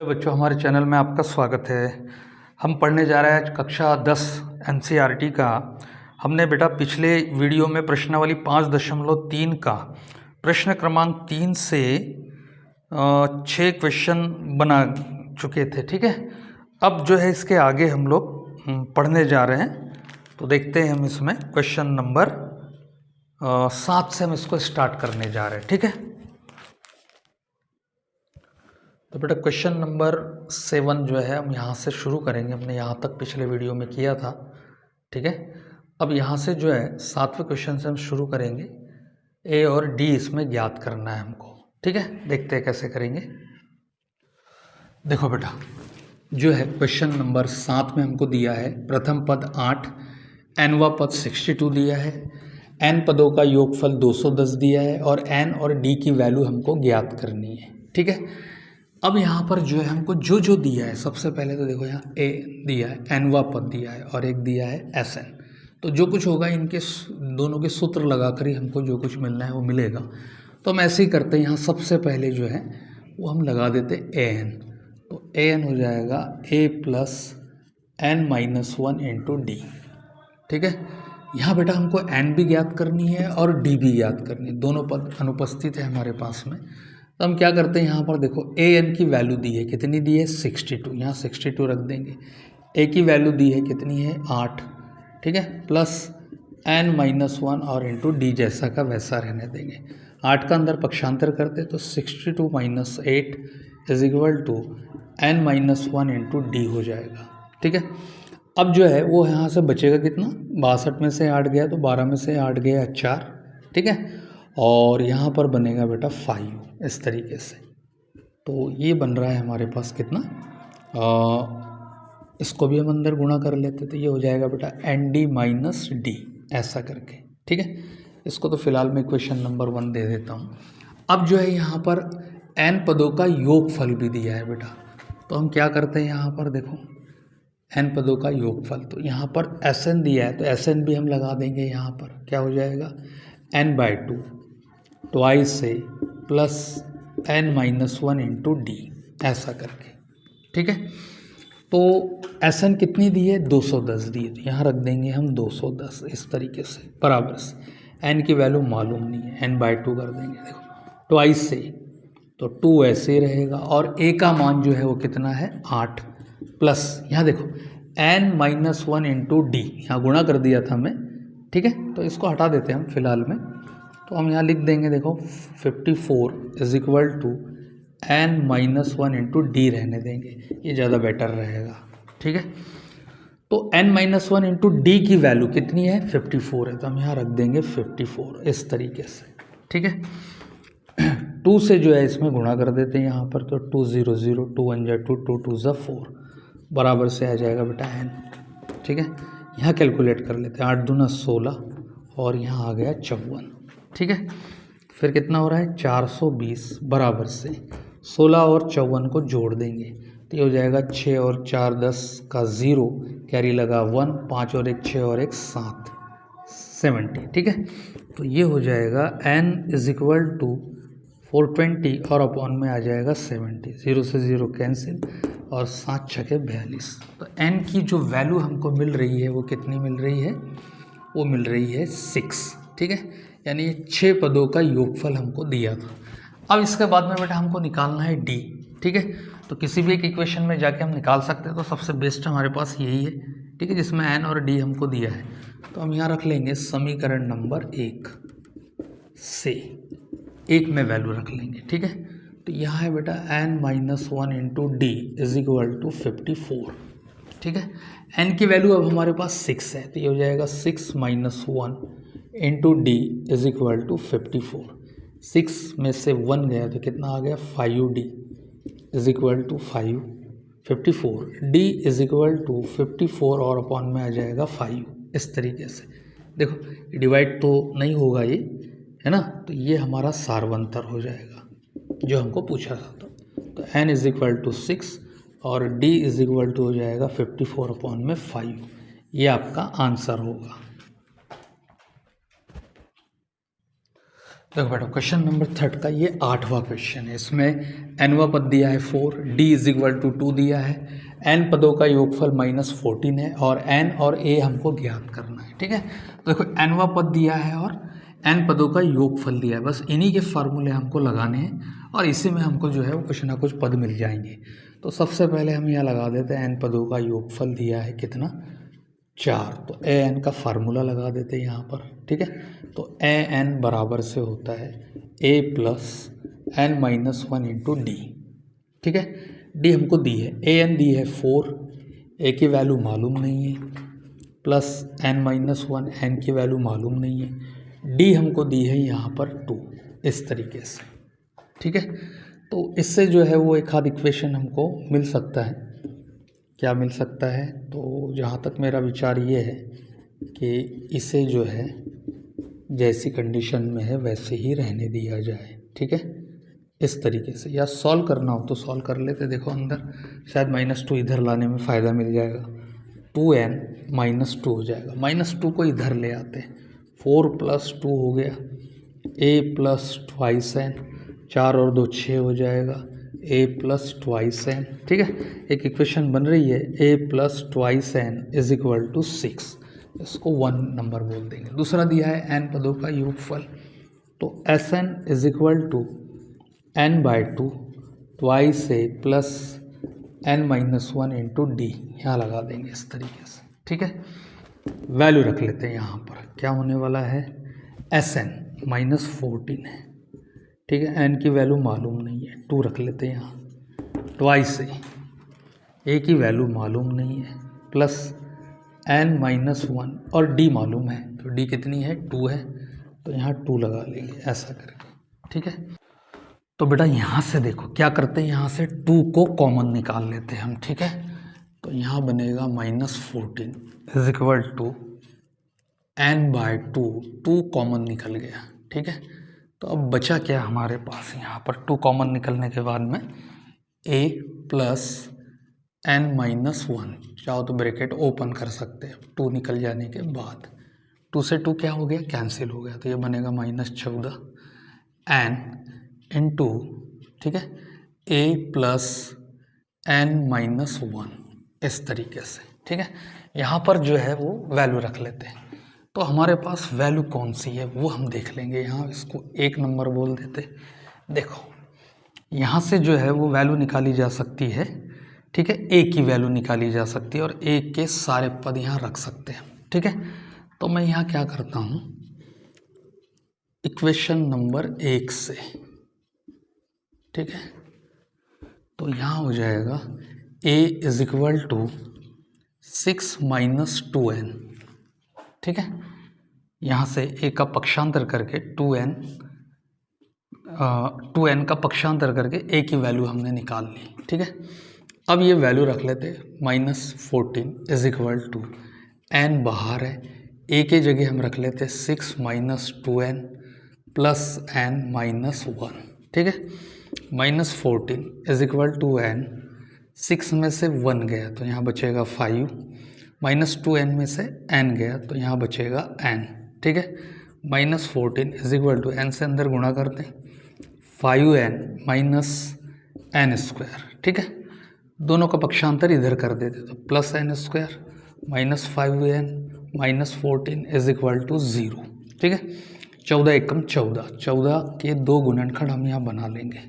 बच्चों, हमारे चैनल में आपका स्वागत है। हम पढ़ने जा रहे हैं आज कक्षा 10 एनसीईआरटी का। हमने बेटा पिछले वीडियो में प्रश्नावली 5.3 का प्रश्न क्रमांक 3 से 6 क्वेश्चन बना चुके थे। ठीक है, अब जो है इसके आगे हम लोग पढ़ने जा रहे हैं। तो देखते हैं हम इसमें क्वेश्चन नंबर 7 से हम इसको स्टार्ट करने जा रहे हैं। ठीक है, तो बेटा क्वेश्चन नंबर 7 जो है हम यहाँ से शुरू करेंगे। हमने यहाँ तक पिछले वीडियो में किया था। ठीक है, अब यहाँ से जो है 7वें क्वेश्चन से हम शुरू करेंगे। ए और डी इसमें ज्ञात करना है हमको। ठीक है, देखते हैं कैसे करेंगे। देखो बेटा, जो है क्वेश्चन नंबर 7 में हमको दिया है प्रथम पद 8, एनवा पद 62 दिया है, एन पदों का योगफल 210 दिया है और एन और डी की वैल्यू हमको ज्ञात करनी है। ठीक है, अब यहाँ पर जो है हमको जो दिया है, सबसे पहले तो देखो यहाँ ए दिया है, एनवा पद दिया है और एक दिया है एस एन। तो जो कुछ होगा इनके दोनों के सूत्र लगाकर ही हमको जो कुछ मिलना है वो मिलेगा। तो हम ऐसे ही करते हैं, यहाँ सबसे पहले जो है वो हम लगा देते ए एन। तो ए एन हो जाएगा A plus N minus 1 into D. ठीक है, यहाँ बेटा हमको एन भी ज्ञात करनी है और डी भी ज्ञात करनी है। दोनों पद अनुपस्थित है हमारे पास में। तो हम क्या करते हैं, यहाँ पर देखो ए एन की वैल्यू दी है, कितनी दी है 62, यहाँ 62 रख देंगे। ए की वैल्यू दी है कितनी है 8। ठीक है, प्लस एन माइनस 1 और इंटू डी जैसा का वैसा रहने देंगे। 8 का अंदर पक्षांतर करते तो 62 minus 8 is equal to n minus 1 into d हो जाएगा। ठीक है, अब जो है वो यहाँ से बचेगा कितना, 62 में से 8 गया तो 12 में से 8 गया 4। ठीक है, और यहाँ पर बनेगा बेटा 5 इस तरीके से। तो ये बन रहा है हमारे पास कितना, इसको भी हम अंदर गुणा कर लेते तो ये हो जाएगा बेटा एन डी माइनस डी ऐसा करके। ठीक है, इसको तो फिलहाल मैं इक्वेशन नंबर 1 दे देता हूँ। अब जो है यहाँ पर एन पदों का योगफल भी दिया है बेटा। तो हम क्या करते हैं, यहाँ पर देखो एन पदों का योगफल, तो यहाँ पर एस एन दिया है तो एस एन भी हम लगा देंगे। यहाँ पर क्या हो जाएगा n/2 ट्वाइस से plus n minus 1 into D ऐसा करके। ठीक है, तो एस एन कितनी दी है 210 दी है, तो यहाँ रख देंगे हम 210 इस तरीके से बराबर से। एन की वैल्यू मालूम नहीं है, n/2 कर देंगे। देखो ट्वाइस से तो 2 ऐसे ही रहेगा और ए का मान जो है वो कितना है 8 प्लस यहाँ देखो n माइनस 1 इंटू डी, यहाँ गुणा कर दिया था मैं। ठीक है, तो इसको हटा देते हैं हम फिलहाल में। तो हम यहाँ लिख देंगे देखो 54 is equal to n minus 1 into d रहने देंगे, ये ज़्यादा बेटर रहेगा। ठीक है, तो n माइनस 1 इंटू डी की वैल्यू कितनी है 54 है, तो हम यहाँ रख देंगे 54 इस तरीके से। ठीक है, 2 से जो है इसमें गुणा कर देते हैं यहाँ पर, तो 2 0 0 2 1 जा 2 2 2 जा 4 बराबर से आ जाएगा बेटा n। ठीक है, यहाँ कैलकुलेट कर लेते हैं, 8 दूना 16 और यहाँ आ गया 54। ठीक है, फिर कितना हो रहा है 420 बराबर से 16 और 54 को जोड़ देंगे तो ये हो जाएगा 6 और 4 10 का 0 कैरी लगा 1, 5 और 1 6 और 1 7 70। ठीक है, तो ये हो जाएगा n इज इक्वल टू 420 और अपॉन में आ जाएगा 70, 0 से 0 कैंसिल और 7 छके 42। तो n की जो वैल्यू हमको मिल रही है वो कितनी मिल रही है, वो मिल रही है 6। ठीक है, यानी 6 पदों का योगफल हमको दिया था। अब इसके बाद में बेटा हमको निकालना है d। ठीक है, तो किसी भी एक इक्वेशन में जाके हम निकाल सकते हैं, तो सबसे बेस्ट हमारे पास यही है। ठीक है, जिसमें n और d हमको दिया है। तो हम यहाँ रख लेंगे समीकरण नंबर 1 से 1 में वैल्यू रख लेंगे। ठीक है, तो यहाँ है बेटा n minus 1 into d is equal to 54। ठीक है, n की वैल्यू अब हमारे पास 6 है, तो ये हो जाएगा 6 minus 1 into d is equal to 54। 6 में से 1 गया तो कितना आ गया 5d is equal to 5 54 d is equal to 54 और अपॉन में आ जाएगा 5 इस तरीके से। देखो डिवाइड तो नहीं होगा ये, है ना, तो ये हमारा सारवंतर हो जाएगा जो हमको पूछा था। तो n इज इक्वल टू 6 और d इज इक्वल टू हो जाएगा 54 अपॉन में 5, ये आपका आंसर होगा। देखो बेटा क्वेश्चन नंबर 3 का ये 8वां क्वेश्चन है। इसमें nवा पद दिया है 4, d = 2 दिया है, n पदों का योगफल -14 है और n और a हमको ज्ञात करना है। ठीक है, तो देखो nवा पद दिया है और n पदों का योगफल दिया है, बस इन्हीं के फार्मूले हमको लगाने हैं और इसी में हमको जो है वो कुछ ना कुछ पद मिल जाएंगे। तो सबसे पहले हम यहाँ लगा देते हैं n पदों का योगफल दिया है कितना 4, तो an का फार्मूला लगा देते हैं यहाँ पर। ठीक है, तो an बराबर से होता है a + n - 1 × d। ठीक है, d हमको दी है, an दी है 4, a की वैल्यू मालूम नहीं है, प्लस n - 1 n की वैल्यू मालूम नहीं है, d हमको दी है यहाँ पर 2, इस तरीके से। ठीक है, तो इससे जो है वो एक आध इक्वेशन हमको मिल सकता है। क्या मिल सकता है, तो जहाँ तक मेरा विचार ये है कि इसे जो है जैसी कंडीशन में है वैसे ही रहने दिया जाए। ठीक है, इस तरीके से, या सॉल्व करना हो तो सॉल्व कर लेते। देखो अंदर शायद -2 इधर लाने में फ़ायदा मिल जाएगा, 2n - 2 हो जाएगा, -2 को इधर ले आते, 4 + 2 हो गया, a + 2n, 4 और 2 6 हो जाएगा, a + 2n। ठीक है, एक इक्वेशन बन रही है a + 2n = 6, इसको 1 नंबर बोल देंगे। दूसरा दिया है n पदों का योगफल, तो Sn = n/2 2a + n - 1 × d, यहाँ लगा देंगे इस तरीके से। ठीक है, वैल्यू रख लेते हैं यहाँ पर, क्या होने वाला है, Sn -14 है। ठीक है, n की वैल्यू मालूम नहीं है, 2 रख लेते हैं यहाँ, 2a, a की वैल्यू मालूम नहीं है, प्लस n - 1 और d मालूम है, तो d कितनी है, 2 है, तो यहाँ 2 लगा लेंगे ऐसा करके। ठीक है, तो बेटा यहाँ से देखो क्या करते हैं, यहाँ से 2 को कॉमन निकाल लेते हैं हम। ठीक है, तो यहाँ बनेगा -14 = n/2, 2 कॉमन निकल गया। ठीक है, तो अब बचा क्या हमारे पास, यहाँ पर 2 कॉमन निकलने के बाद में a + n - 1, चाहो तो ब्रैकेट ओपन कर सकते हैं 2 निकल जाने के बाद, 2 से 2 क्या हो गया, कैंसिल हो गया, तो ये बनेगा -14 n × ठीक है a + n - 1, इस तरीके से। ठीक है, यहाँ पर जो है वो वैल्यू रख लेते हैं, तो हमारे पास वैल्यू कौन सी है वो हम देख लेंगे। यहाँ इसको 1 नंबर बोल देते। देखो यहाँ से जो है वो वैल्यू निकाली जा सकती है। ठीक है, a की वैल्यू निकाली जा सकती है और a के सारे पद यहाँ रख सकते हैं। ठीक है, तो मैं यहाँ क्या करता हूँ, इक्वेशन नंबर 1 से, ठीक है, तो यहाँ हो जाएगा a = 6 - 2n। ठीक है, यहाँ से a का पक्षांतर करके 2n का पक्षांतर करके a की वैल्यू हमने निकाल ली। ठीक है, अब ये वैल्यू रख लेते, -14 = n बाहर है, a के जगह हम रख लेते 6 - 2n + n - 1। ठीक है, -14 = n, 6 में से 1 गया तो यहाँ बचेगा 5, -2n में से n गया तो यहाँ बचेगा n। ठीक है, -14 n से अंदर गुणा करते हैं, 5n - n²। ठीक है, दोनों का पक्षांतर इधर कर देते तो +n² -5n -14 = 0। ठीक है, 14 एकम 14, 14 के 2 गुणनखंड हम यहाँ बना लेंगे,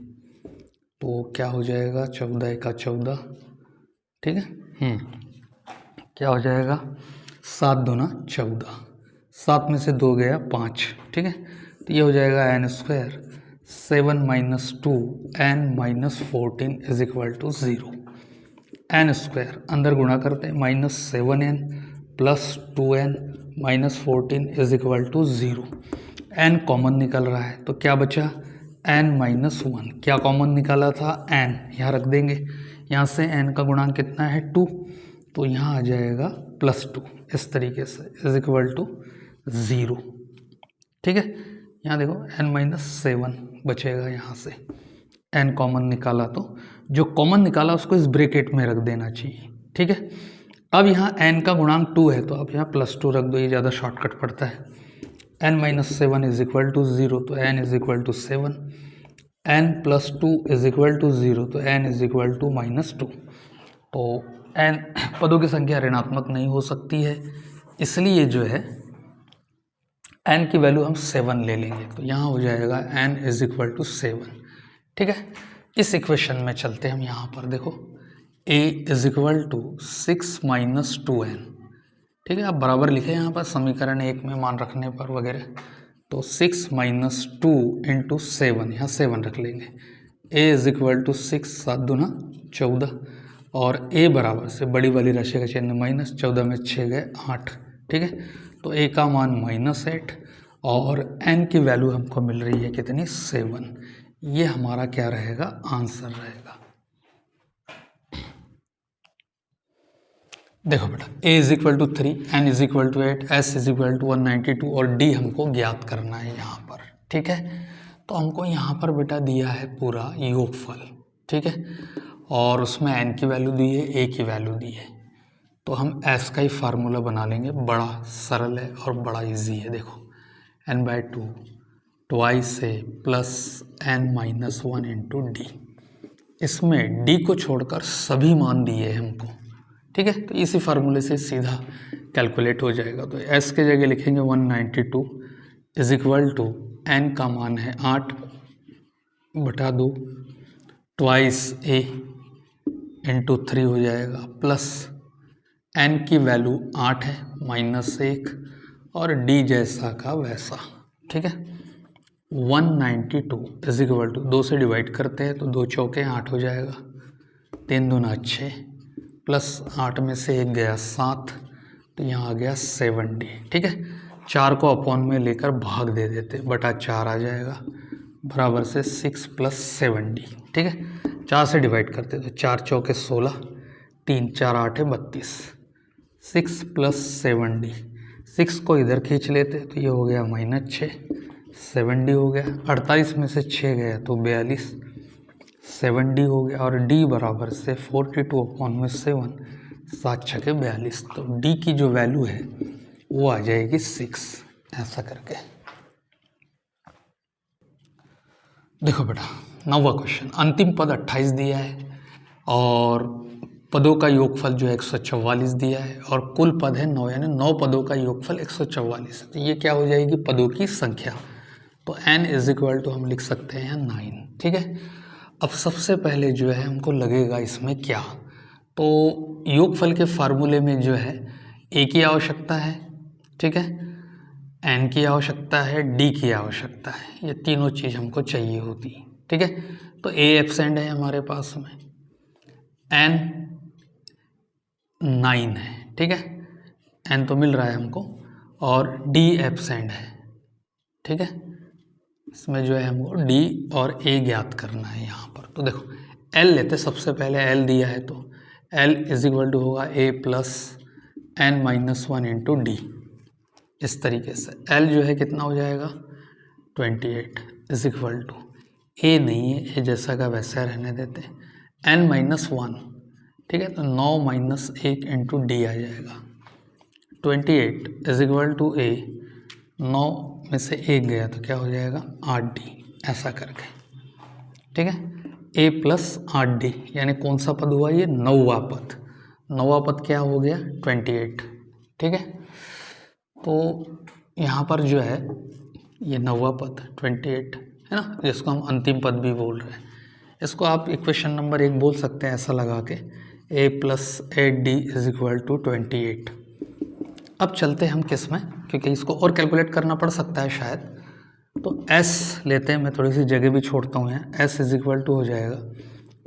तो क्या हो जाएगा, 14 एका 14। ठीक है, क्या हो जाएगा, 7 दूना 14, 7 में से 2 गया 5। ठीक है, तो ये हो जाएगा n², 7 - 2 n - 14 = 0, n² अंदर गुणा करते हैं, -7n + 2n - 14 = 0, n कॉमन निकल रहा है तो क्या बचा, n - 1, क्या कॉमन निकाला था, n, यहाँ रख देंगे, यहाँ से n का गुणांक कितना है 2, तो यहाँ आ जाएगा +2, इस तरीके से = 0। ठीक है, यहाँ देखो n - 7 बचेगा, यहाँ से n कॉमन निकाला तो जो कॉमन निकाला उसको इस ब्रैकेट में रख देना चाहिए। ठीक है, अब यहाँ n का गुणांक 2 है तो आप यहाँ +2 रख दो, ये ज़्यादा शॉर्टकट पड़ता है, n minus 7 is equal to 0, तो n is equal to 7, n plus 2 is equal to 0, तो n is equal to minus 2। तो n पदों की संख्या ऋणात्मक नहीं हो सकती है, इसलिए जो है n की वैल्यू हम 7 ले लेंगे। तो यहाँ हो जाएगा n इज इक्वल टू 7। ठीक है, इस इक्वेशन में चलते हम यहाँ पर देखो a is equal to 6 minus 2n। ठीक है, आप बराबर लिखे यहाँ पर समीकरण 1 में मान रखने पर वगैरह, तो 6 माइनस 2 इंटू 7, यहाँ 7 रख लेंगे। a इज इक्वल टू 6, 7 दूना 14, और a बराबर से बड़ी वाली राशि का चिन्ह माइनस, 14 में 6 गए 8। ठीक है, तो a का मान -8 और n की वैल्यू हमको मिल रही है कितनी, 7। ये हमारा क्या रहेगा, आंसर रहेगा। देखो बेटा, a is equal to 3, n is equal to 8, s is equal to 192 और d हमको ज्ञात करना है यहाँ पर। ठीक है, तो हमको यहाँ पर बेटा दिया है पूरा योगफल। ठीक है, और उसमें n की वैल्यू दी है, a की वैल्यू दी है, तो हम s का ही फार्मूला बना लेंगे। बड़ा सरल है और बड़ा इजी है। देखो n/2 twice a plus n minus 1 into D. इसमें d को छोड़कर सभी मान दिए हैं हमको। ठीक है, तो इसी फार्मूले से सीधा कैलकुलेट हो जाएगा। तो s के जगह लिखेंगे 192 इज इक्वल टू n का मान है 8/2 ट्वाइस a इंटू 3 हो जाएगा, प्लस n की वैल्यू 8 है, -1 और d जैसा का वैसा। ठीक है, 192 इज इक्वल टू 2 से डिवाइड करते हैं तो 2 चौके 8 हो जाएगा, 3 दूना 6 प्लस 8 में से 1 गया 7, तो यहाँ आ गया 7d। ठीक है, 4 को अपॉन में लेकर भाग दे देते, बटा 4 आ जाएगा, बराबर से 6 प्लस 7d। ठीक है, 4 से डिवाइड करते तो 4 चौके 16, 3 4 8 है 32, 6 प्लस 7d। 6 को इधर खींच लेते तो ये हो गया -6, 7d हो गया। 48 में से 6 गया तो 42, 7d हो गया, और d बराबर से 42/7, 7 छके 42। तो d की जो वैल्यू है वो आ जाएगी 6, ऐसा करके। देखो बेटा 9वां क्वेश्चन, अंतिम पद 28 दिया है और पदों का योगफल जो है 144 दिया है, और कुल पद है 9, यानी 9 पदों का योगफल 144। तो ये क्या हो जाएगी, पदों की संख्या। तो n इज इक्वल टू हम लिख सकते हैं 9। ठीक है, अब सबसे पहले जो है हमको लगेगा इसमें क्या, तो योगफल के फार्मूले में जो है a की आवश्यकता है, ठीक है, n की आवश्यकता है, d की आवश्यकता है, ये तीनों चीज़ हमको चाहिए होती। ठीक है, तो a एब्सेंट है हमारे पास में, n 9 है। ठीक है, n तो मिल रहा है हमको, और d एब्सेंट है। ठीक है, इसमें जो है हमको d और a ज्ञात करना है यहाँ पर। तो देखो l लेते, सबसे पहले l दिया है तो l इज इक्वल टू होगा a plus n minus 1 into D. इस तरीके से l जो है कितना हो जाएगा 28 इज इक्वल टू, a नहीं है, a जैसा का वैसा रहने देते, n माइनस 1। ठीक है, तो 9 माइनस 1 इंटू डी आ जाएगा, 28 इज इक्वल टू a, 9 में से 1 गया तो क्या हो जाएगा 8d, ऐसा करके। ठीक है, a प्लस 8d, यानी कौन सा पद हुआ ये, 9वां पद। 9वां पद क्या हो गया 28। ठीक है, तो यहाँ पर जो है ये 9वां पद 28 है ना, जिसको हम अंतिम पद भी बोल रहे हैं। इसको आप इक्वेशन नंबर 1 बोल सकते हैं ऐसा लगा के, a plus 8d is equal to 28। अब चलते हैं हम किस में, क्योंकि इसको और कैलकुलेट करना पड़ सकता है शायद, तो s लेते हैं, मैं थोड़ी सी जगह भी छोड़ता हूँ यहाँ। s इज इक्वल टू हो जाएगा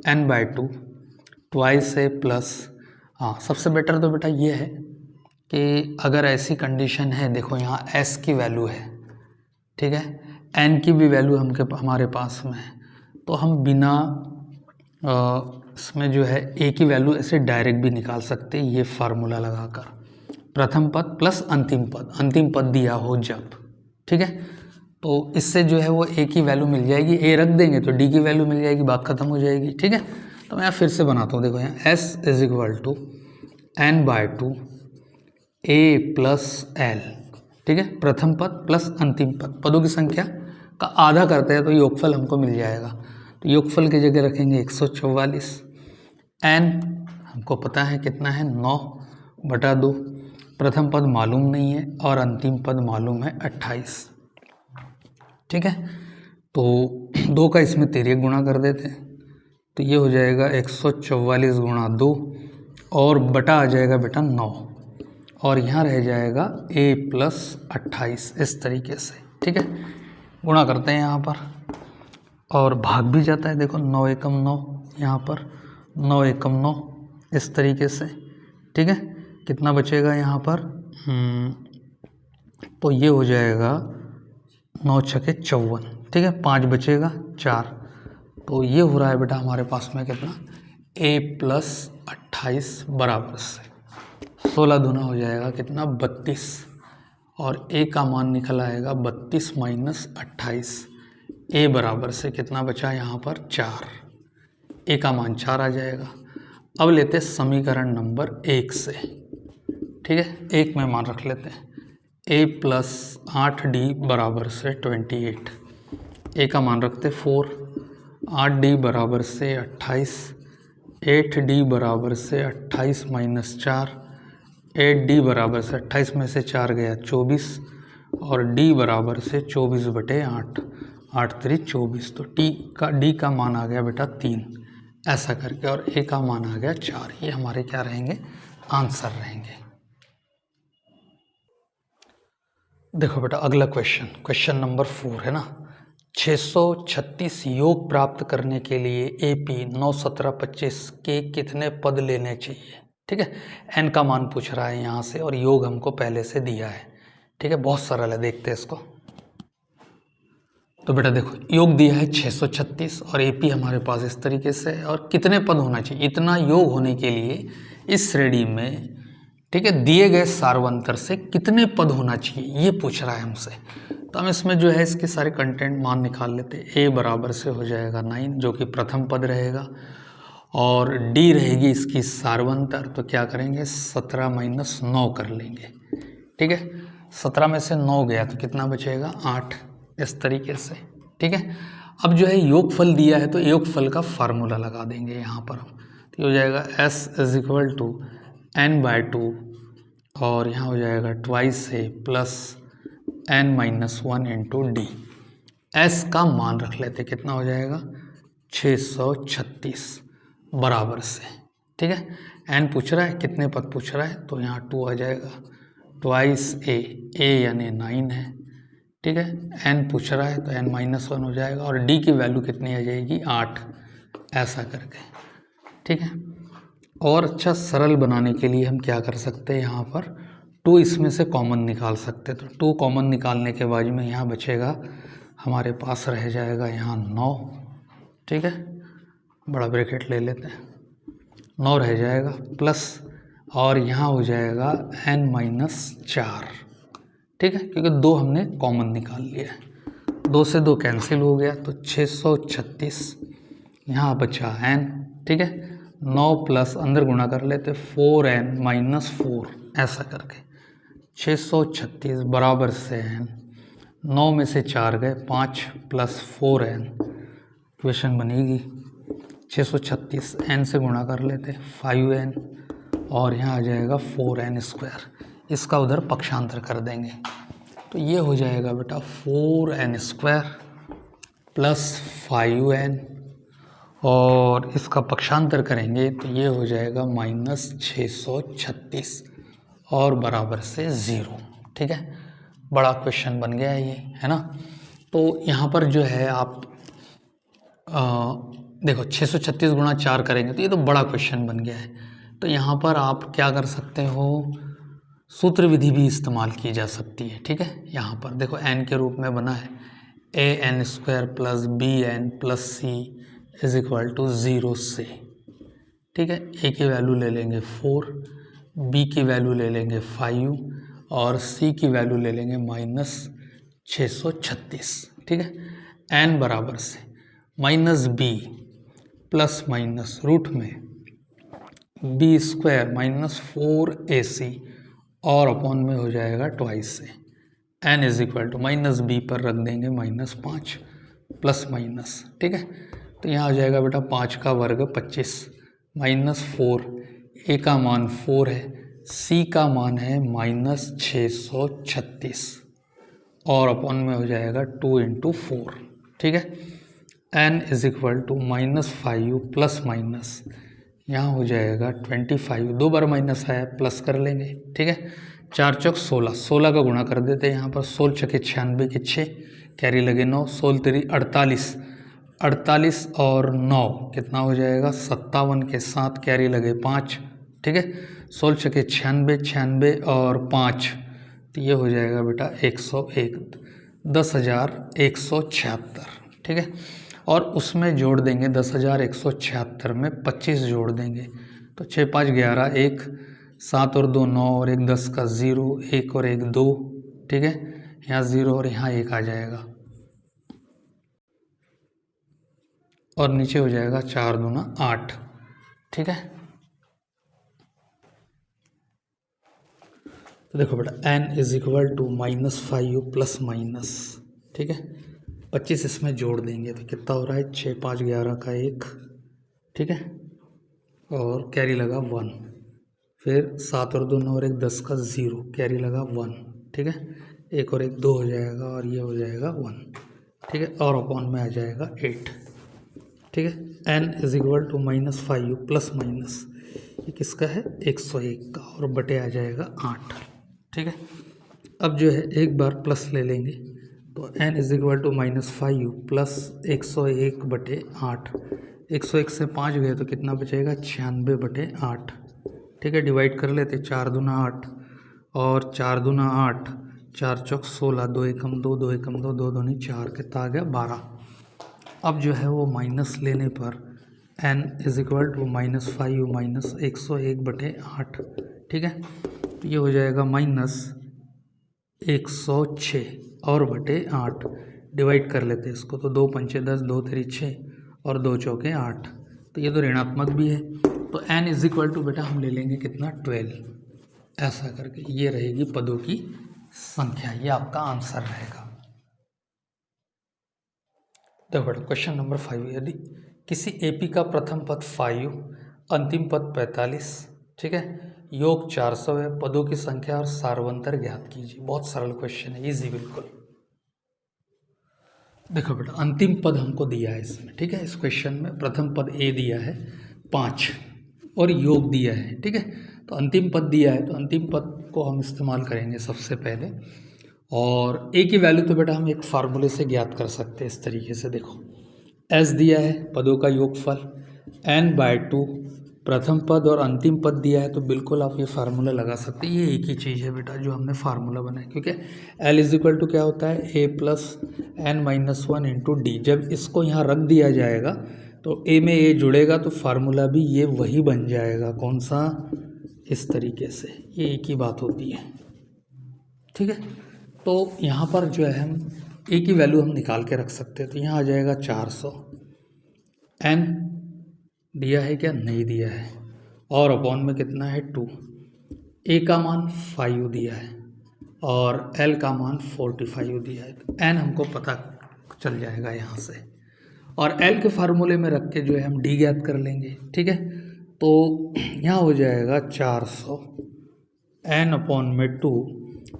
n/2 ट्वाइस a प्लस, हाँ सबसे बेटर तो बेटा ये है कि अगर ऐसी कंडीशन है, देखो यहाँ s की वैल्यू है, ठीक है, n की भी वैल्यू हमारे पास में है, तो हम बिना इसमें जो है a की वैल्यू ऐसे डायरेक्ट भी निकाल सकते हैं, ये फार्मूला लगाकर, प्रथम पद प्लस अंतिम पद दिया हो जब। ठीक है, तो इससे जो है वो a की वैल्यू मिल जाएगी, a रख देंगे तो d की वैल्यू मिल जाएगी, बात खत्म हो जाएगी। ठीक है, तो मैं फिर से बनाता हूँ, देखो यहाँ s is equal to n/2 a plus l, ठीक है, प्रथम पद प्लस अंतिम पद, पदों की संख्या का आधा करते हैं तो योगफल हमको मिल जाएगा। तो योगफल की जगह रखेंगे 144। n हमको पता है कितना है, 9/2। प्रथम पद मालूम नहीं है और अंतिम पद मालूम है 28। ठीक है, तो 2 का इसमें तिर्यक गुणा कर देते हैं तो ये हो जाएगा 144 गुणा 2 और बटा आ जाएगा बेटा 9 और यहाँ रह जाएगा a प्लस 28 इस तरीके से। ठीक है, गुणा करते हैं यहाँ पर और भाग भी जाता है। देखो 9 एकम 9, यहाँ पर 9 एकम 9 इस तरीके से। ठीक है, कितना बचेगा यहाँ पर, तो ये हो जाएगा 9 छके 54। ठीक है, 5 बचेगा 4, तो ये हो रहा है बेटा हमारे पास में कितना, a प्लस 28 बराबर से 16 दूना हो जाएगा कितना, 32 और a का मान निकल आएगा 32 माइनस 28। a बराबर से कितना बचा यहाँ पर 4, a का मान 4 आ जाएगा। अब लेते हैं समीकरण नंबर 1 से। ठीक है, 1 में मान रख लेते हैं a प्लस 8d बराबर से 28, a का मान रखते 4, 8d बराबर से 28, 8d बराबर से 28 माइनस 4, 8d बराबर से 28 में से 4 गया 24 और d बराबर से 24/8, 8 3 24, तो d का मान आ गया बेटा 3 ऐसा करके और a का मान आ गया 4। ये हमारे क्या रहेंगे, आंसर रहेंगे। देखो बेटा अगला क्वेश्चन नंबर 4 है ना, 636 योग प्राप्त करने के लिए AP 9 17 25 के कितने पद लेने चाहिए। ठीक है, n का मान पूछ रहा है यहाँ से और योग हमको पहले से दिया है। ठीक है, बहुत सरल है, देखते हैं इसको। तो बेटा देखो योग दिया है 636 और AP हमारे पास इस तरीके से है और कितने पद होना चाहिए, इतना योग होने के लिए इस श्रेणी में, ठीक है, दिए गए सारवंतर से कितने पद होना चाहिए ये पूछ रहा है हमसे। तो हम इसमें जो है इसके सारे कंटेंट मान निकाल लेते हैं। a बराबर से हो जाएगा 9 जो कि प्रथम पद रहेगा और d रहेगी इसकी सारवंतर, तो क्या करेंगे 17 माइनस 9 कर लेंगे। ठीक है, 17 में से 9 गया तो कितना बचेगा 8 इस तरीके से। ठीक है, अब जो है योगफल दिया है तो योगफल का फार्मूला लगा देंगे यहाँ पर हम, तो ये हो जाएगा s = n/2 और यहाँ हो जाएगा twice a plus n-1 into D. s का मान रख लेते, कितना हो जाएगा 636 बराबर से। ठीक है, n पूछ रहा है, कितने पद पूछ रहा है, तो यहाँ 2 आ जाएगा, ट्वाइस a यानी 9 है। ठीक है, n पूछ रहा है तो n-1 हो जाएगा और d की वैल्यू कितनी आ जाएगी 8 ऐसा करके। ठीक है, और अच्छा सरल बनाने के लिए हम क्या कर सकते हैं, यहाँ पर 2 इसमें से कॉमन निकाल सकते हैं। तो 2 कॉमन निकालने के बाद में यहाँ बचेगा हमारे पास रह जाएगा यहाँ 9। ठीक है, बड़ा ब्रैकेट ले लेते हैं, 9 रह जाएगा प्लस और यहाँ हो जाएगा n-4। ठीक है, क्योंकि 2 हमने कॉमन निकाल लिया है, 2 से 2 कैंसिल हो गया तो 636 यहाँ बचा n। ठीक है, 9 प्लस अंदर गुणा कर लेते 4n-4 ऐसा करके 636 बराबर से n, 9 में से 4 गए 5 प्लस 4n, इक्वेशन बनेगी 636 n से गुणा कर लेते 5n और यहाँ आ जाएगा 4n²। इसका उधर पक्षांतर कर देंगे तो ये हो जाएगा बेटा 4n² प्लस 5n और इसका पक्षांतर करेंगे तो ये हो जाएगा -636 और बराबर से 0। ठीक है, बड़ा क्वेश्चन बन गया है ये, है ना। तो यहाँ पर जो है आप देखो 636 गुणा 4 करेंगे तो ये तो बड़ा क्वेश्चन बन गया है। तो यहाँ पर आप क्या कर सकते हो, सूत्र विधि भी इस्तेमाल की जा सकती है। ठीक है, यहाँ पर देखो n के रूप में बना है an² plus bn plus c = 0 से। ठीक है, a की वैल्यू ले लेंगे 4, b की वैल्यू ले लेंगे 5 और c की वैल्यू ले लेंगे -636। ठीक है, n बराबर से -b प्लस माइनस रूट में b² -4ac और अपॉन में हो जाएगा ट्वाइस से। n is equal to minus b पर रख देंगे -5 प्लस माइनस, ठीक है। तो यहाँ आ जाएगा बेटा 5 का वर्ग 25 -4, ए का मान 4 है, सी का मान है -636 और अपॉन में हो जाएगा 2 × 4, ठीक है। n is equal to -5 plus minus, यहाँ हो जाएगा 25, 2 बार माइनस आया प्लस कर लेंगे, ठीक है। 4 चौक 16, 16 का गुणा कर देते हैं यहाँ पर, 16 छके 96 के 6, कैरी लगे 9, 16 तेरी 48, 48 और 9 कितना हो जाएगा 57 के 7, कैरी लगे 5, ठीक है। 16 छके 96, 96 और 5 तो ये हो जाएगा बेटा 101, 10,176, ठीक है। और उसमें जोड़ देंगे 10,176 में 25 जोड़ देंगे तो 6 5 11, 1 7 और 2 9 और 1 10 का 0, 1 और 1 2, ठीक है। यहाँ 0 और यहाँ 1 आ जाएगा और नीचे हो जाएगा 4 दूना 8, ठीक है। तो देखो बेटा n is equal to -5 plus minus, ठीक है। 25 इसमें जोड़ देंगे तो कितना हो रहा है 6 5 11 का 1, ठीक है, और कैरी लगा 1, फिर 7 और 2 9 और 1 10 का 0, कैरी लगा 1, ठीक है। 1 और 1 2 हो जाएगा और ये हो जाएगा 1, ठीक है, और अपॉन में आ जाएगा 8, ठीक है। n is equal to -5 plus minus, ये किसका है 101 का और बटे आ जाएगा 8, ठीक है। अब जो है एक बार प्लस ले लेंगे तो n is equal to -5 plus 101 बटे 8, 101 से 5 गए तो कितना बचेगा 96 बटे 8, ठीक है। डिवाइड कर लेते 4 दूना 8 और 4 दूना 8, 4 चौक 16, 2 एकम 2, 2 एकम 2, 2 दूनी 4, कितना आ गया 12। अब जो है वो माइनस लेने पर n is equal to -5 minus 101 बटे 8, ठीक है। तो ये हो जाएगा -106 और बटे 8, डिवाइड कर लेते हैं इसको तो 2 पंचे 10, 2 तेरी 6 और 2 चौके 8, तो ये तो ऋणात्मक भी है। तो n इज इक्वल टू बेटा हम ले लेंगे कितना 12, ऐसा करके ये रहेगी पदों की संख्या, ये आपका आंसर रहेगा। देखो बेटा क्वेश्चन नंबर 5, यदि किसी एपी का प्रथम पद 5, अंतिम पद 45, ठीक है, योग 400 है, पदों की संख्या और सार्वंतर ज्ञात कीजिए। बहुत सरल क्वेश्चन है, इजी बिल्कुल। देखो बेटा अंतिम पद हमको दिया है इसमें, ठीक है, इस क्वेश्चन में प्रथम पद ए दिया है 5 और योग दिया है, ठीक है। तो अंतिम पद दिया है तो अंतिम पद को हम इस्तेमाल करेंगे सबसे पहले, और ए की वैल्यू तो बेटा हम एक फार्मूले से ज्ञात कर सकते हैं इस तरीके से। देखो एस दिया है पदों का योगफल n/2, प्रथम पद और अंतिम पद दिया है तो बिल्कुल आप ये फार्मूला लगा सकते हैं, ये एक ही चीज़ है बेटा जो हमने फार्मूला बनाया, क्योंकि L इज इक्वल टू क्या होता है a plus n-1 into D. जब इसको यहाँ रख दिया जाएगा तो a में a जुड़ेगा तो फार्मूला भी ये वही बन जाएगा, कौन सा, इस तरीके से, ये एक ही बात होती है, ठीक है। तो यहाँ पर जो है हम a की वैल्यू हम निकाल के रख सकते हैं, तो यहाँ आ जाएगा 400, n दिया है क्या, नहीं दिया है, और अपॉन में कितना है 2, a का मान 5 दिया है और l का मान 45 दिया है, तो n हमको पता चल जाएगा यहाँ से, और l के फार्मूले में रख के जो है हम d ज्ञात कर लेंगे, ठीक है। तो यहाँ हो जाएगा 400 n अपॉन में 2,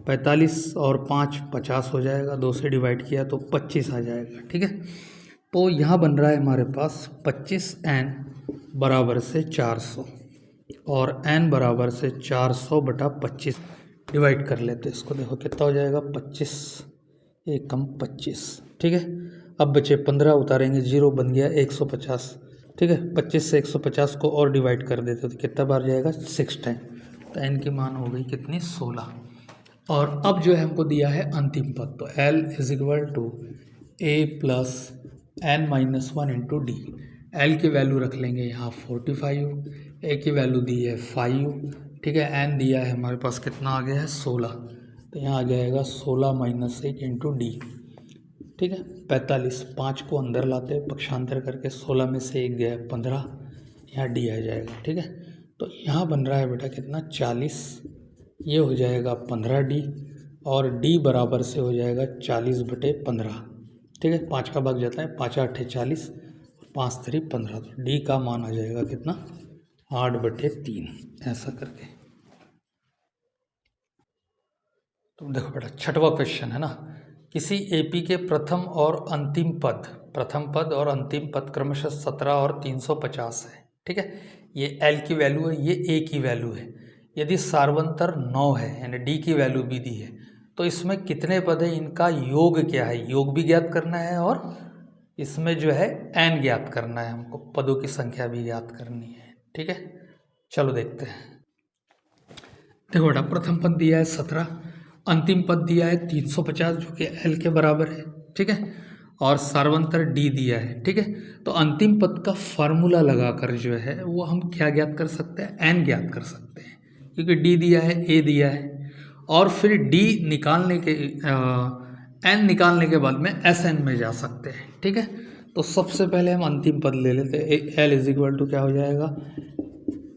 45 और 5 50 हो जाएगा, 2 से डिवाइड किया तो 25 आ जाएगा, ठीक है। तो यहाँ बन रहा है हमारे पास 25n बराबर से 400 और n बराबर से 400 बटा 25, डिवाइड कर लेते हैं इसको, देखो कितना हो जाएगा 25 एकम 25, ठीक है। अब बचे 15, उतारेंगे 0, बन गया 150, ठीक है। 25 से 150 को और डिवाइड कर देते तो कितना बार जाएगा 6 टाइम, तो n की मान हो गई कितनी 16। और अब जो है हमको दिया है अंतिम पद, तो L is equal to a plus n-1 into d. L की वैल्यू रख लेंगे यहाँ 45, a की वैल्यू दी है 5, ठीक है, n दिया है हमारे पास कितना आ गया है 16, तो यहाँ आ जाएगा 16 माइनस 1 इंटू डी, ठीक है। 45, 5 को अंदर लाते हैं पक्षांतर करके, 16 में से 1 गया 15, यहाँ डी आ जाएगा, ठीक है। तो यहाँ बन रहा है बेटा कितना 40, ये हो जाएगा 15D और डी बराबर से हो जाएगा 40/15। ठीक है, 5 का भाग जाता है, 5 8 40, 5 3 15, तो डी का मान आ जाएगा कितना, 8/3, ऐसा करके। तो देखो बेटा, छठवां क्वेश्चन है ना, किसी एपी के प्रथम और अंतिम पद क्रमशः 17 और 350 है। ठीक है, ये एल की वैल्यू है, ये ए की वैल्यू है। यदि सार्वंतर 9 है, यानी डी की वैल्यू भी दी है, तो इसमें कितने पद है, इनका योग क्या है, योग भी ज्ञात करना है, और इसमें जो है एन ज्ञात करना है, हमको पदों की संख्या भी ज्ञात करनी है। ठीक है, चलो देखते हैं। देखो बेटा, प्रथम पद दिया है 17, अंतिम पद दिया है 350 जो कि एल के बराबर है। ठीक है, और सार्वंतर डी दिया है। ठीक है, तो अंतिम पद का फार्मूला लगाकर जो है वो हम क्या ज्ञात कर सकते हैं, एन ज्ञात कर सकते हैं, क्योंकि डी दिया है, ए दिया है, और फिर डी निकालने के एन निकालने के बाद में एस एन में जा सकते हैं। ठीक है, तो सबसे पहले हम अंतिम पद ले लेते हैं, एल इज इक्वल टू क्या हो जाएगा,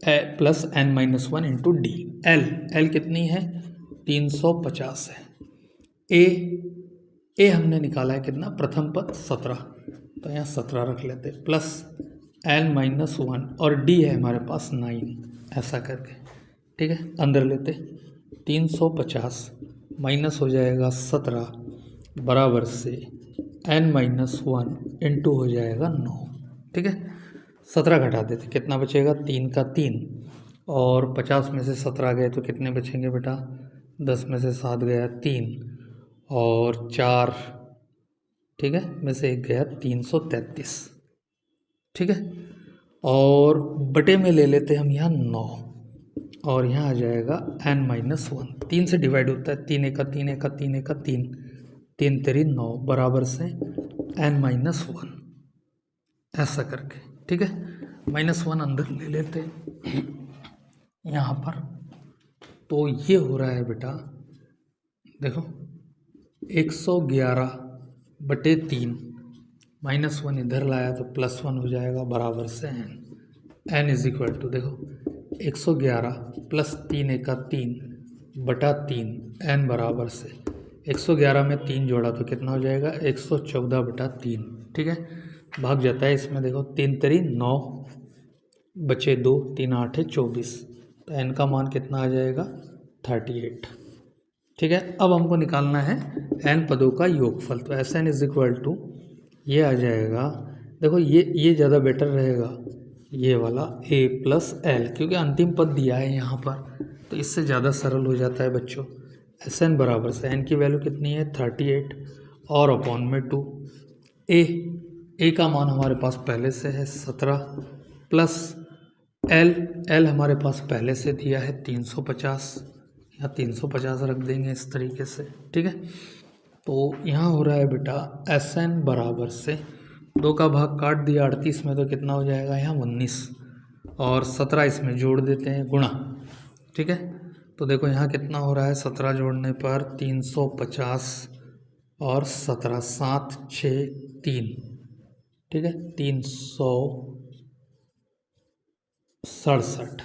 A plus N minus 1 into D. L कितनी है, 350 है। ए हमने निकाला है कितना, प्रथम पद 17, तो यहाँ 17 रख लेते, प्लस एन माइनस 1, और डी है हमारे पास 9, ऐसा करके। ठीक है, अंदर लेते, 350 माइनस हो जाएगा 17 बराबर से एन माइनस 1 इंटू हो जाएगा 9। ठीक है, 17 घटा देते, कितना बचेगा, 3 का 3, और 50 में से 17 गए तो कितने बचेंगे बेटा, 10 में से 7 गया 3, और 4, ठीक है, में से 1 गया 333। ठीक है, और बटे में ले लेते हैं हम यहाँ 9, और यहाँ आ जाएगा n माइनस 1, 3 से डिवाइड होता है, 3 1 3 1 3 1 3, 3 3 9 बराबर से n माइनस 1, ऐसा करके। ठीक है, -1 अंदर ले लेते यहाँ पर, तो ये हो रहा है बेटा, देखो 111/3, -1 इधर लाया तो +1 हो जाएगा बराबर से n इज इक्वल टू, देखो 111 प्लस 3 1 3 बटा 3, n बराबर से 111 में 3 जोड़ा तो कितना हो जाएगा, 114/3। ठीक है, भाग जाता है इसमें, देखो 3 3 9 बचे 2, 3 8 24, तो n का मान कितना आ जाएगा, 38। ठीक है, अब हमको निकालना है n पदों का योगफल, तो S N is equal to ये आ जाएगा, देखो ये ज़्यादा बेटर रहेगा, ये वाला a प्लस एल, क्योंकि अंतिम पद दिया है यहाँ पर, तो इससे ज़्यादा सरल हो जाता है बच्चों। एस एन बराबर से n की वैल्यू कितनी है, 38, और अपॉन में 2, a का मान हमारे पास पहले से है 17, प्लस एल हमारे पास पहले से दिया है 350, यहाँ 350 रख देंगे इस तरीके से। ठीक है, तो यहाँ हो रहा है बेटा एस एन बराबर से 2 का भाग काट दिया 38 में, तो कितना हो जाएगा यहाँ 19, और 17 इसमें जोड़ देते हैं, गुणा। ठीक है, तो देखो यहाँ कितना हो रहा है, 17 जोड़ने पर 350 और 17 7 6 3, ठीक है, 367।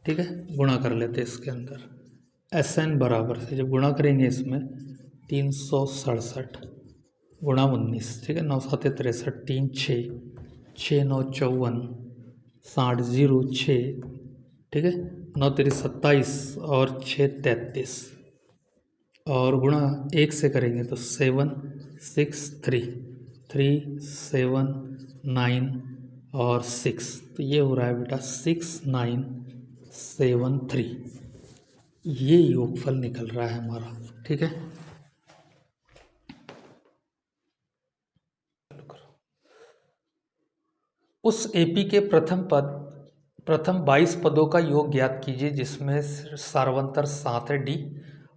ठीक है, गुणा कर लेते हैं इसके अंदर, एस एन बराबर से जब गुणा करेंगे इसमें 367 गुणा 19, ठीक है, 9 7 63, 3 6 6 9 54, 60 0 6, ठीक है, 9 3 27 और 6 33, और गुणा 1 से करेंगे तो 7 6 3 3 7 9 और 6, तो ये हो रहा है बेटा 6973, ये योगफल निकल रहा है हमारा। ठीक है, उस एपी के प्रथम 22 पदों का योग ज्ञात कीजिए जिसमें सार्वंतर 7 है डी,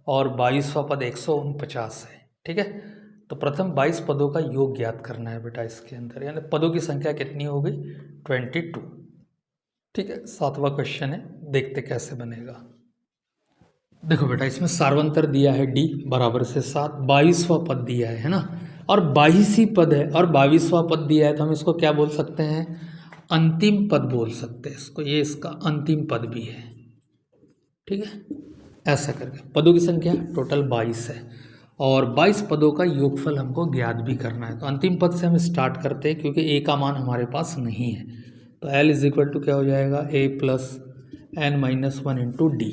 और 22वां पद 149 है। ठीक है, तो प्रथम 22 पदों का योग ज्ञात करना है बेटा इसके अंदर, यानी पदों की संख्या कितनी होगी, 22। ठीक है, 7वां क्वेश्चन है, देखते कैसे बनेगा। देखो बेटा, इसमें सार्वंतर दिया है डी बराबर से 7, 22वां पद दिया है ना, और 22 ही पद है, और 22वां पद दिया है, तो हम इसको क्या बोल सकते हैं, अंतिम पद बोल सकते हैं इसको, ये इसका अंतिम पद भी है। ठीक है, ऐसा करके। पदों की संख्या टोटल 22 है और 22 पदों का योगफल हमको ज्ञात भी करना है। तो अंतिम पद से हम स्टार्ट करते हैं क्योंकि ए का मान हमारे पास नहीं है। तो एल इज इक्वल टू क्या हो जाएगा, A plus N minus one into D.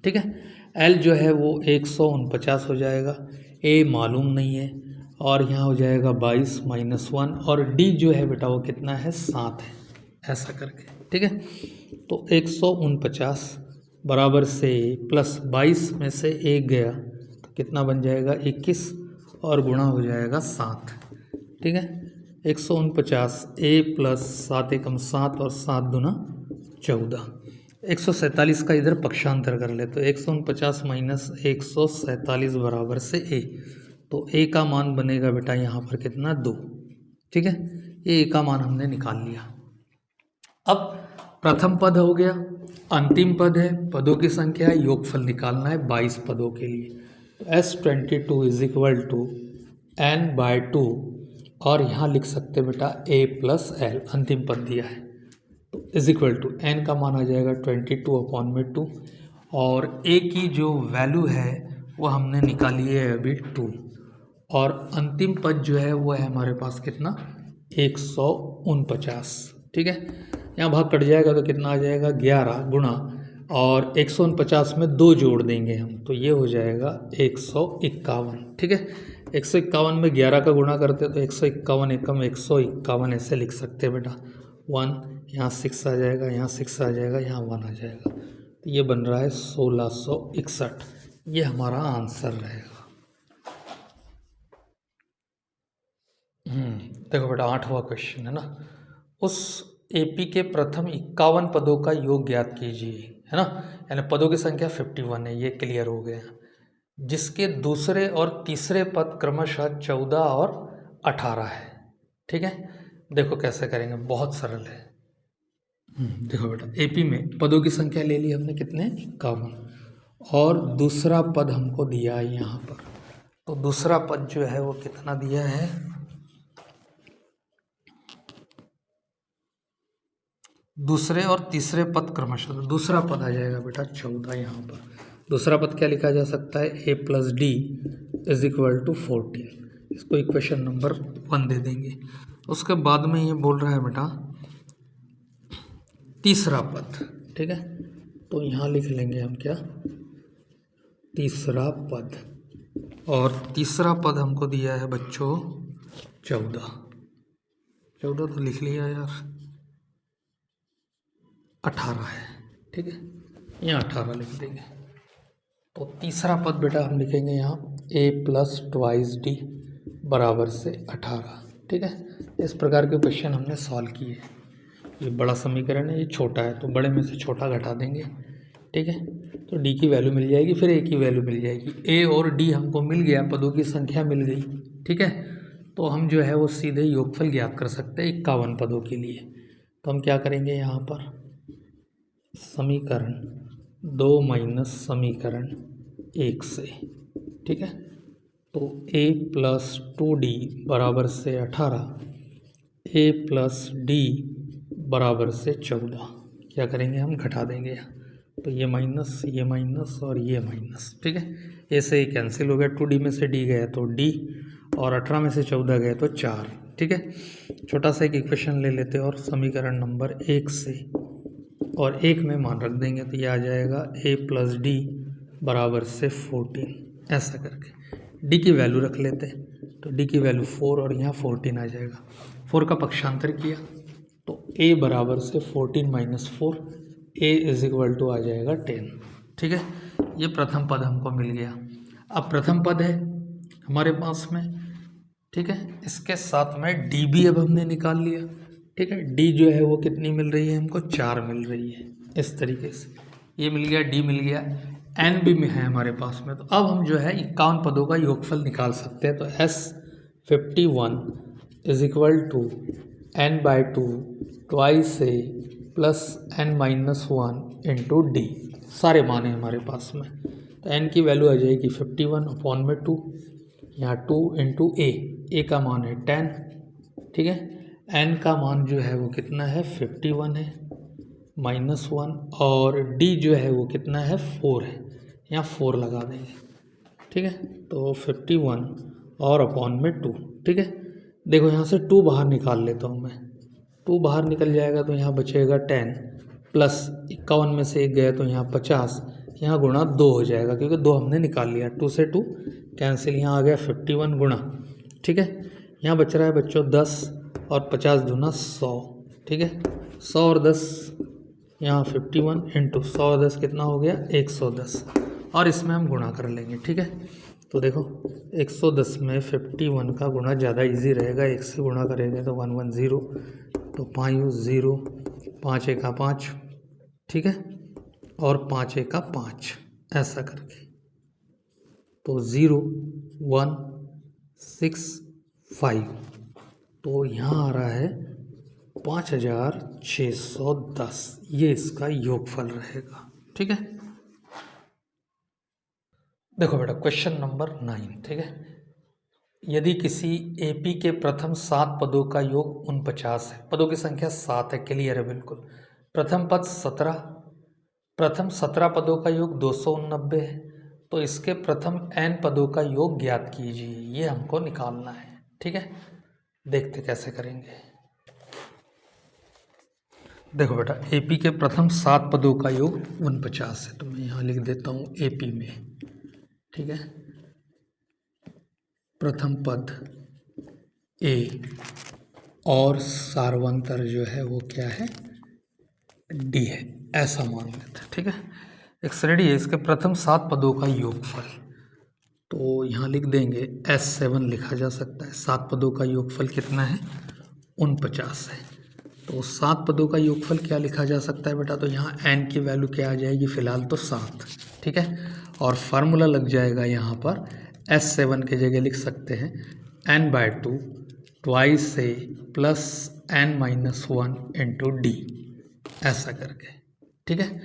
ठीक है, एल जो है वो 149 हो जाएगा, ए मालूम नहीं है और यहाँ हो जाएगा 22 माइनस वन और डी जो है बेटा वो कितना है, 7 है, ऐसा करके। ठीक है, तो 149 बराबर से प्लस 22 में से एक गया तो कितना बन जाएगा, 21 और गुणा हो जाएगा 7। ठीक है, 149 ए प्लस 7 एकम 7 और 7 दूना 14। 147 का इधर पक्षांतर कर ले तो 149 माइनस 147 बराबर से ए। तो ए का मान बनेगा बेटा यहाँ पर कितना, 2। ठीक है, ये ए का मान हमने निकाल लिया। अब प्रथम पद हो गया, अंतिम पद है, पदों की संख्या है, योगफल निकालना है 22 पदों के लिए। S22 is equal to n/2 और यहाँ लिख सकते बेटा a प्लस एल, अंतिम पद दिया है तो इज इक्वल टू n का मान आ जाएगा 22/2 और a की जो वैल्यू है वो हमने निकाली है अभी 2 और अंतिम पद जो है वो है हमारे पास कितना, 149। ठीक है, यहाँ भाग कट जाएगा तो कितना आ जाएगा, 11 गुणा और 149 में 2 जोड़ देंगे हम तो ये हो जाएगा 151। ठीक है, 151 में 11 का गुणा करते तो 151 एकम 151 ऐसे लिख सकते हैं बेटा। 1 यहाँ 6 आ जाएगा, यहाँ 6 आ जाएगा, यहाँ 1 आ जाएगा तो ये बन रहा है 1661। ये हमारा आंसर रहेगा। देखो बेटा 8वां क्वेश्चन है ना, उस एपी के प्रथम 51 पदों का योग ज्ञात कीजिए, है ना, यानी पदों की संख्या 51 है, ये क्लियर हो गया, जिसके दूसरे और तीसरे पद क्रमशः 14 और 18 है। ठीक है, देखो कैसे करेंगे, बहुत सरल है। देखो बेटा एपी में पदों की संख्या ले ली हमने कितने, 51 और दूसरा पद हमको दिया है यहाँ पर, तो दूसरा पद जो है वो कितना दिया है, दूसरे और तीसरे पद क्रमशः, तो दूसरा पद आ जाएगा बेटा 14। यहाँ पर दूसरा पद क्या लिखा जा सकता है, a plus d is equal to 14। इसको इक्वेशन नंबर 1 दे देंगे। उसके बाद में ये बोल रहा है बेटा तीसरा पद। ठीक है, तो यहाँ लिख लेंगे हम क्या, तीसरा पद, और तीसरा पद हमको दिया है बच्चों 14 तो लिख लिया यार, 18 है। ठीक है, यहाँ 18 लिख देंगे। तो तीसरा पद बेटा हम लिखेंगे यहाँ a प्लस ट्वाइस डी बराबर से 18। ठीक है, इस प्रकार के क्वेश्चन हमने सॉल्व किए। ये बड़ा समीकरण है, ये छोटा है तो बड़े में से छोटा घटा देंगे। ठीक है, तो d की वैल्यू मिल जाएगी, फिर a की वैल्यू मिल जाएगी। a और d हमको मिल गया, पदों की संख्या मिल गई। ठीक है, तो हम जो है वो सीधे योगफल ज्ञात कर सकते हैं 51 पदों के लिए। तो हम क्या करेंगे, यहाँ पर समीकरण 2 माइनस समीकरण 1 से। ठीक है, तो a प्लस 2d बराबर से 18, a प्लस d बराबर से 14। क्या करेंगे, हम घटा देंगे यहाँ, तो ये माइनस और ये माइनस। ठीक है, a से ये कैंसिल हो गया, 2d में से d गया तो d और 18 में से 14 गए तो 4। ठीक है, छोटा सा एक इक्वेशन ले लेते हैं और समीकरण नंबर 1 से और 1 में मान रख देंगे तो ये आ जाएगा a प्लस डी बराबर से 14। ऐसा करके d की वैल्यू रख लेते हैं, तो d की वैल्यू 4 और यहाँ 14 आ जाएगा। 4 का पक्षांतर किया तो a बराबर से 14 minus 4, a is equal to आ जाएगा 10। ठीक है, ये प्रथम पद हमको मिल गया। अब प्रथम पद है हमारे पास में। ठीक है, इसके साथ में d भी अब हमने निकाल लिया। ठीक है, d जो है वो कितनी मिल रही है हमको, 4 मिल रही है। इस तरीके से ये मिल गया, d मिल गया, n भी में है हमारे पास में। तो अब हम जो है 51 पदों का योगफल निकाल सकते हैं। तो S51 is equal to n/2 twice a plus n-1 into d. सारे मान है हमारे पास में, तो n की वैल्यू आ जाएगी 51/2, यहाँ 2 इंटू a का मान है 10। ठीक है, n का मान जो है वो कितना है, 51 है -1 और d जो है वो कितना है, 4 है। यहाँ 4 लगा देंगे, ठीक है। तो 51 और अपॉन में 2, ठीक है। देखो यहाँ से 2 बाहर निकाल लेता हूँ मैं, 2 बाहर निकल जाएगा तो यहाँ बचेगा 10 प्लस 51 में से 1 गया तो यहाँ 50, यहाँ गुणा 2 हो जाएगा क्योंकि 2 हमने निकाल लिया, 2 से 2 कैंसिल, यहाँ आ गया 51 गुणा, ठीक है। यहाँ बच रहा है बच्चों 10 और 50 दूना 100, ठीक है। 100 और 10 यहाँ 51 इंटू 100 और 10 कितना हो गया 110, और इसमें हम गुणा कर लेंगे, ठीक है। तो देखो 110 में 51 का गुणा ज़्यादा इजी रहेगा, 1 से गुणा करेंगे तो 110, तो 5 0, 5 1 5, ठीक है, और 5 1 5, ऐसा करके तो 0 1 6 5, तो यहाँ आ रहा है 5610, ये इसका योगफल रहेगा, ठीक है। देखो बेटा क्वेश्चन नंबर 9, ठीक है। यदि किसी एपी के प्रथम 7 पदों का योग 49 है, पदों की संख्या 7 है, क्लियर है बिल्कुल। प्रथम पद 17, प्रथम 17 पदों का योग 289 है, तो इसके प्रथम n पदों का योग ज्ञात कीजिए, ये हमको निकालना है, ठीक है। देखते कैसे करेंगे। देखो बेटा एपी के प्रथम 7 पदों का योग 49 है, तो मैं यहाँ लिख देता हूँ एपी में, ठीक है। प्रथम पद ए और सार्वंतर जो है वो क्या है डी है, ऐसा मान लेते हैं, ठीक है। एक्स-रे डी है, इसके प्रथम 7 पदों का योगफल, तो यहाँ लिख देंगे S7 लिखा जा सकता है। 7 पदों का योगफल कितना है 49 है, तो 7 पदों का योगफल क्या लिखा जा सकता है बेटा, तो यहाँ n की वैल्यू क्या आ जाएगी फिलहाल तो 7, ठीक है। और फार्मूला लग जाएगा यहाँ पर S7 के जगह लिख सकते हैं n/2 ट्वाइस ए प्लस n-1 इंटू डी, ऐसा करके, ठीक है।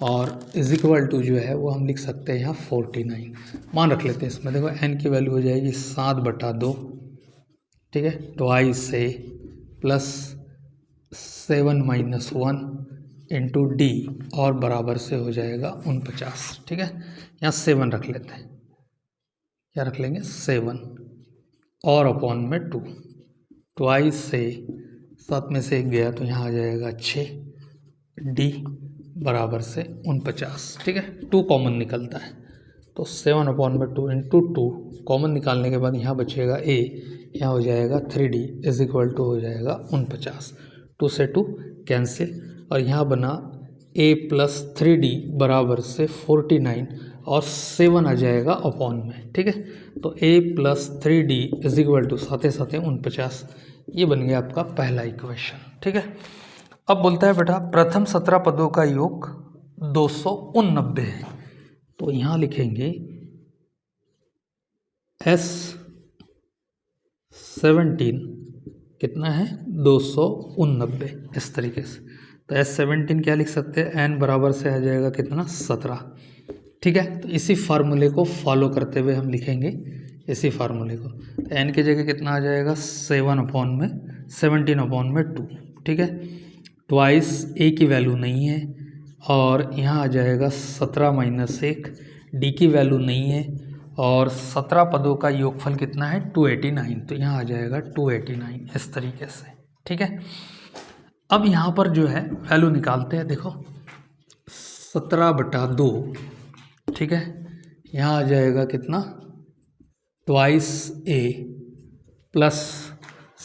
और इज इक्वल टू जो है वो हम लिख सकते हैं यहाँ 49 मान रख लेते हैं इसमें। देखो n की वैल्यू हो जाएगी 7/2, ठीक है, ट्वाइस ए प्लस 7-1 इंटू डी, और बराबर से हो जाएगा 49, ठीक है। यहाँ 7 रख लेते हैं, क्या रख लेंगे 7 और अपॉन में 2, ट्वाइस से 7 में से 1 गया तो यहाँ आ जाएगा 6, डी बराबर से 49, ठीक है। 2 कॉमन निकलता है तो 7 अपॉन में 2 इंटू 2 कॉमन निकालने के बाद यहाँ बचेगा ए, यहाँ हो जाएगा 3d इज इक्वल टू हो जाएगा 49, 2 से 2 कैंसिल, और यहाँ बना a प्लस 3d बराबर से 49 और 7 आ जाएगा अपॉन में, ठीक है। तो a plus 3d is equal to साथे साथे 49, ये बन गया आपका पहला इक्वेशन, ठीक है। अब बोलता है बेटा प्रथम 17 पदों का योग 289 है, तो यहाँ लिखेंगे S17 कितना है 289, इस तरीके से। तो S17 क्या लिख सकते हैं, n बराबर से आ जाएगा कितना 17, ठीक है। तो इसी फार्मूले को फॉलो करते हुए हम लिखेंगे इसी फार्मूले को, तो n की जगह कितना आ जाएगा 17 अपॉन में 2, ठीक है। ट्वाइस a की वैल्यू नहीं है, और यहाँ आ जाएगा 17-1, d की वैल्यू नहीं है, और 17 पदों का योगफल कितना है 289, तो यहाँ आ जाएगा 289, इस तरीके से, ठीक है। अब यहाँ पर जो है वैल्यू निकालते हैं, देखो 17/2, ठीक है, यहाँ आ जाएगा कितना ट्वाइस ए प्लस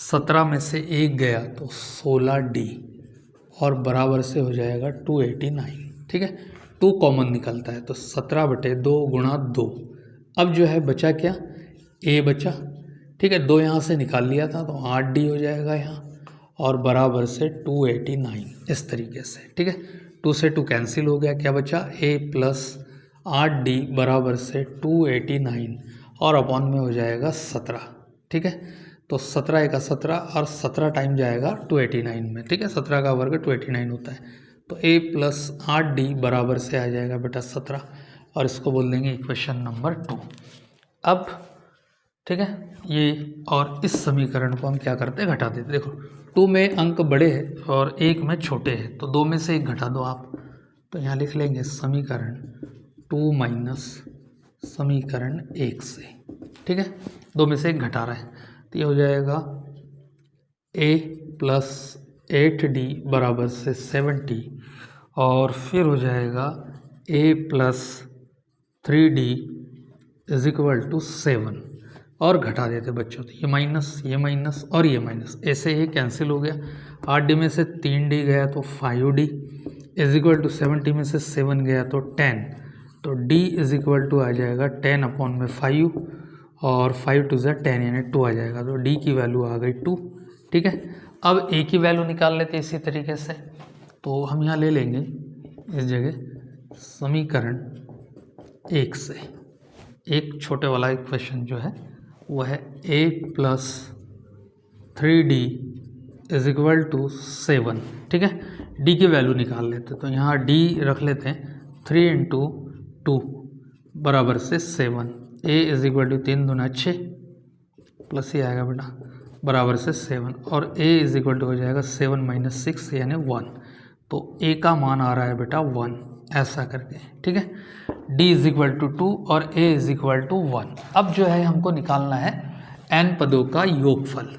17 में से 1 गया तो 16d, और बराबर से हो जाएगा 289, ठीक है। 2 कॉमन निकलता है तो 17/2 गुणा 2, अब जो है बचा क्या a बचा, ठीक है। 2 यहाँ से निकाल लिया था तो 8d हो जाएगा यहाँ, और बराबर से 289, इस तरीके से, ठीक है। 2 से 2 कैंसिल हो गया, क्या बचा a प्लस 8d बराबर से 289, और अपॉन में हो जाएगा 17, ठीक है। तो 17 और 17 टाइम जाएगा 289 में, ठीक है। 17 का वर्ग 289 होता है, तो a प्लस 8d बराबर से आ जाएगा बेटा 17, और इसको बोल देंगे इक्वेशन नंबर 2। अब ठीक है, ये और इस समीकरण को हम क्या करते हैं घटा देते। देखो 2 में अंक बड़े हैं और 1 में छोटे हैं, तो 2 में से 1 घटा दो आप, तो यहाँ लिख लेंगे समीकरण 2 माइनस समीकरण 1 से, ठीक है, 2 में से 1 घटा रहा है तो ये हो जाएगा a प्लस 8d बराबर से 70 और फिर हो जाएगा a plus 3d is equal to 7 और घटा देते बच्चों तो ये माइनस और ये माइनस, ऐसे ये कैंसिल हो गया। 8d में से 3d गया तो 5d इज इक्वल टू 70 में से 7 गया तो 10, तो d इज इक्वल टू आ जाएगा 10 अपॉन में 5 और 5 टू ज़ा 10 यानी 2 आ जाएगा, तो d की वैल्यू आ गई 2, ठीक है। अब a की वैल्यू निकाल लेते हैं इसी तरीके से, तो हम यहाँ ले लेंगे इस जगह समीकरण 1 से एक छोटे वाला इक्वेशन जो है वो है a plus 3d is equal to 7, ठीक है। d की वैल्यू निकाल लेते तो यहाँ d रख लेते हैं 3 इंटू 2 बराबर से 7, a इज इक्वल टू 3 दूना 6 प्लस ही आएगा बेटा बराबर से 7 और a इज इक्वल टू हो जाएगा 7 माइनस 6 यानी 1, तो a का मान आ रहा है बेटा 1 ऐसा करके, ठीक है। d इज इक्वल टू 2 और a इज इक्वल टू 1। अब जो है हमको निकालना है n पदों का योगफल,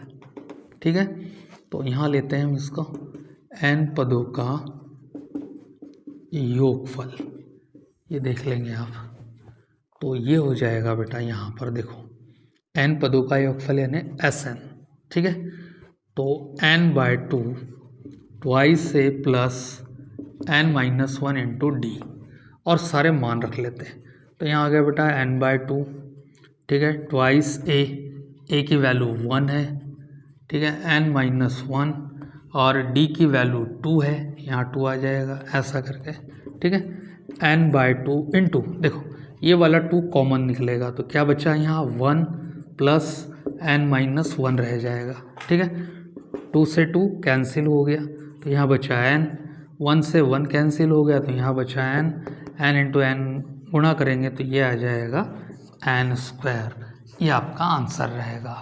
ठीक है। तो यहाँ लेते हैं हम इसको n पदों का योगफल, ये देख लेंगे आप, तो ये हो जाएगा बेटा यहाँ पर देखो n पदों का योगफल यानी Sn, ठीक है। तो n by 2 twice a plus n minus 1 into d और सारे मान रख लेते हैं, तो यहाँ आ गया बेटा n बाय 2, ठीक है, ट्वाइस a की वैल्यू 1 है, ठीक है, n माइनस 1 और d की वैल्यू 2 है, यहाँ 2 आ जाएगा ऐसा करके, ठीक है। n बाय 2 इंटू देखो ये वाला 2 कॉमन निकलेगा तो क्या बचा यहाँ 1 प्लस n माइनस 1 रह जाएगा, ठीक है। 2 से 2 कैंसिल हो गया तो यहाँ बचा n, 1 से 1 कैंसिल हो गया तो यहाँ बचा n इंटू n गुणा करेंगे तो ये आ जाएगा n स्क्वायर, ये आपका आंसर रहेगा।